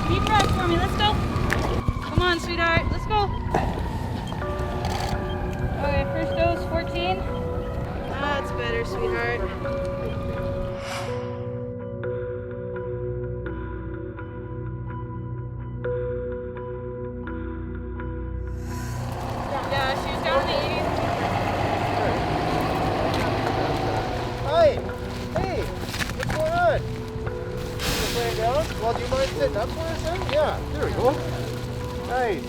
Deep breath for me, let's go. Come on, sweetheart, let's go. Okay, first dose, 14. That's better, sweetheart. Yeah, she was down in the 80s. Hi! Hey! What's going on? Just laying down? Well, do you mind sitting up for a second? Yeah, there we go. Nice.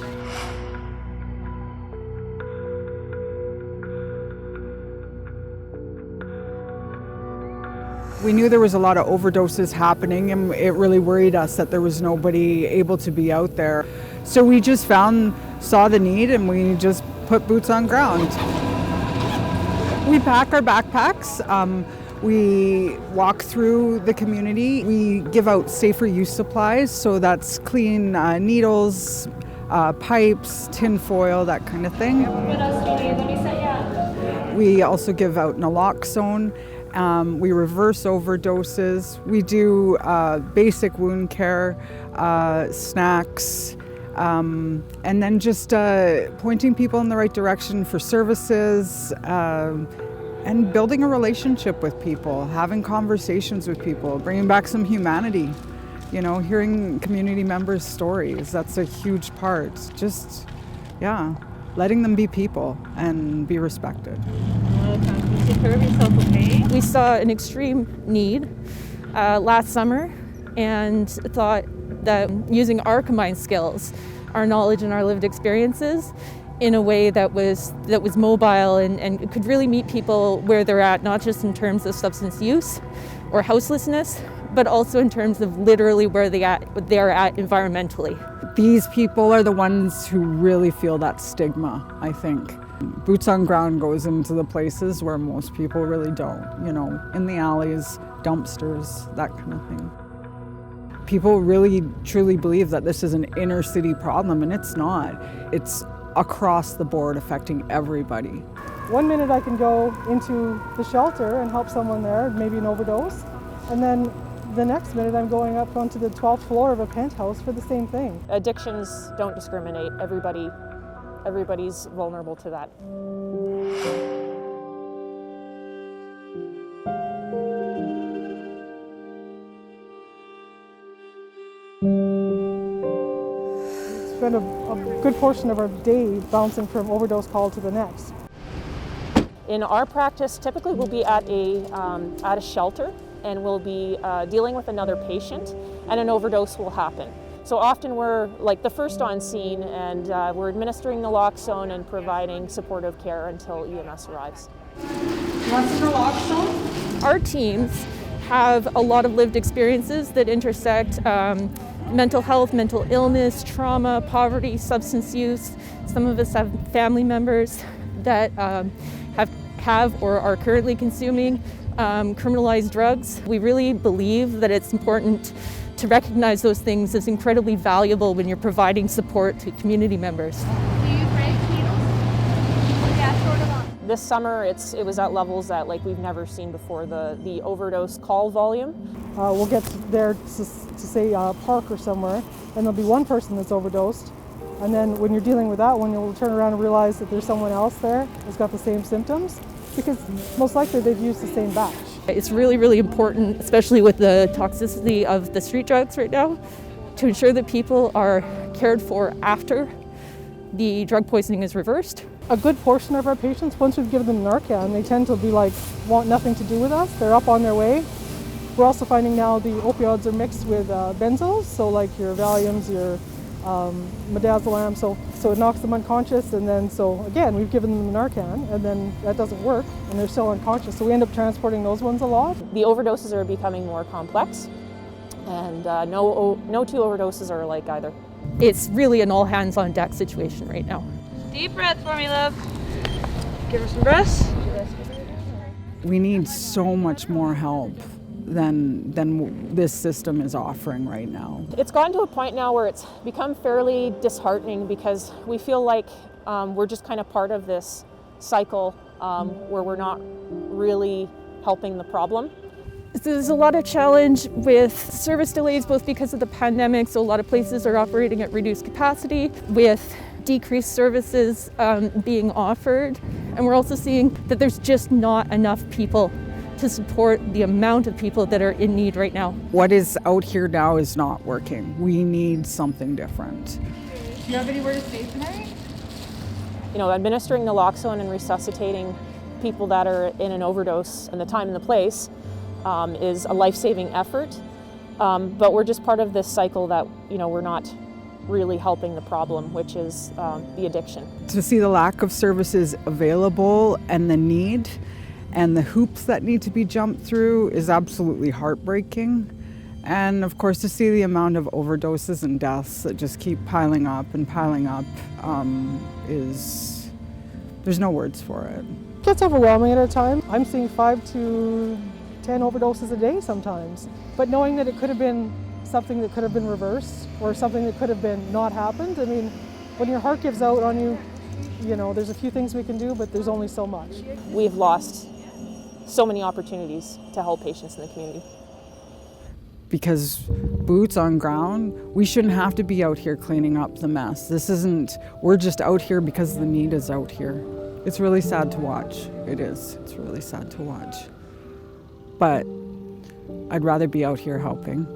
We knew there was a lot of overdoses happening, and it really worried us that there was nobody able to be out there. So we just saw the need, and we just put boots on ground. We pack our backpacks. We walk through the community. We give out safer use supplies, so that's clean needles, pipes, tin foil, that kind of thing. We also give out naloxone. We reverse overdoses. We do basic wound care, snacks, and then just pointing people in the right direction for services, and building a relationship with people, having conversations with people, bringing back some humanity. You know, hearing community members' stories, that's a huge part. Just, yeah, letting them be people and be respected. Take care of yourself, okay? We saw an extreme need last summer and thought that using our combined skills, our knowledge and our lived experiences in a way that was mobile and could really meet people where they're at, not just in terms of substance use or houselessness, but also in terms of literally where they're at environmentally. These people are the ones who really feel that stigma, I think. Boots on ground goes into the places where most people really don't, you know, in the alleys, dumpsters, that kind of thing. People really truly believe that this is an inner city problem, and it's not. It's across the board affecting everybody. 1 minute I can go into the shelter and help someone there, maybe an overdose, and then the next minute I'm going up onto the 12th floor of a penthouse for the same thing. Addictions don't discriminate. Everybody's vulnerable to that. Spend a good portion of our day bouncing from overdose call to the next. In our practice, typically we'll be at a shelter and we'll be dealing with another patient, and an overdose will happen. So often we're like the first on scene, and we're administering naloxone and providing supportive care until EMS arrives. What's naloxone? Our teams have a lot of lived experiences that intersect mental health, mental illness, trauma, poverty, substance use. Some of us have family members that have or are currently consuming criminalized drugs. We really believe that it's important to recognize those things as incredibly valuable when you're providing support to community members. Do you break needles? Yeah, sort of on. This summer, it was at levels that we've never seen before. The overdose call volume. We'll get there to say a park or somewhere, and there'll be one person that's overdosed, and then when you're dealing with that one, you'll turn around and realize that there's someone else there who's got the same symptoms, because most likely they've used the same batch. It's really, really important, especially with the toxicity of the street drugs right now, to ensure that people are cared for after the drug poisoning is reversed. A good portion of our patients, once we've given them Narcan, they tend to be want nothing to do with us. They're up on their way. We're also finding now the opioids are mixed with benzos, so like your Valiums, your midazolam, so it knocks them unconscious, and then so again we've given them Narcan, and then that doesn't work, and they're still unconscious. So we end up transporting those ones a lot. The overdoses are becoming more complex, and no two overdoses are alike either. It's really an all hands on deck situation right now. Deep breath for me, love. Give her some breaths. We need so much more help than this system is offering right now. It's gotten to a point now where it's become fairly disheartening, because we feel like we're just kind of part of this cycle where we're not really helping the problem. There's a lot of challenge with service delays, both because of the pandemic, so a lot of places are operating at reduced capacity, with decreased services being offered. And we're also seeing that there's just not enough people to support the amount of people that are in need right now. What is out here now is not working. We need something different. Do you have anywhere to stay tonight? You know, administering naloxone and resuscitating people that are in an overdose and the time and the place is a life-saving effort. But we're just part of this cycle that, you know, we're not really helping the problem, which is the addiction. To see the lack of services available and the need and the hoops that need to be jumped through is absolutely heartbreaking. And of course, to see the amount of overdoses and deaths that just keep piling up and piling up there's no words for it. It gets overwhelming at a time. I'm seeing 5 to 10 overdoses a day sometimes. But knowing that it could have been something that could have been reversed or something that could have been not happened, I mean, when your heart gives out on you, you know, there's a few things we can do, but there's only so much. We've lost so many opportunities to help patients in the community. Because boots on ground, we shouldn't have to be out here cleaning up the mess. We're just out here because the need is out here. It's really sad to watch. It is. It's really sad to watch. But I'd rather be out here helping.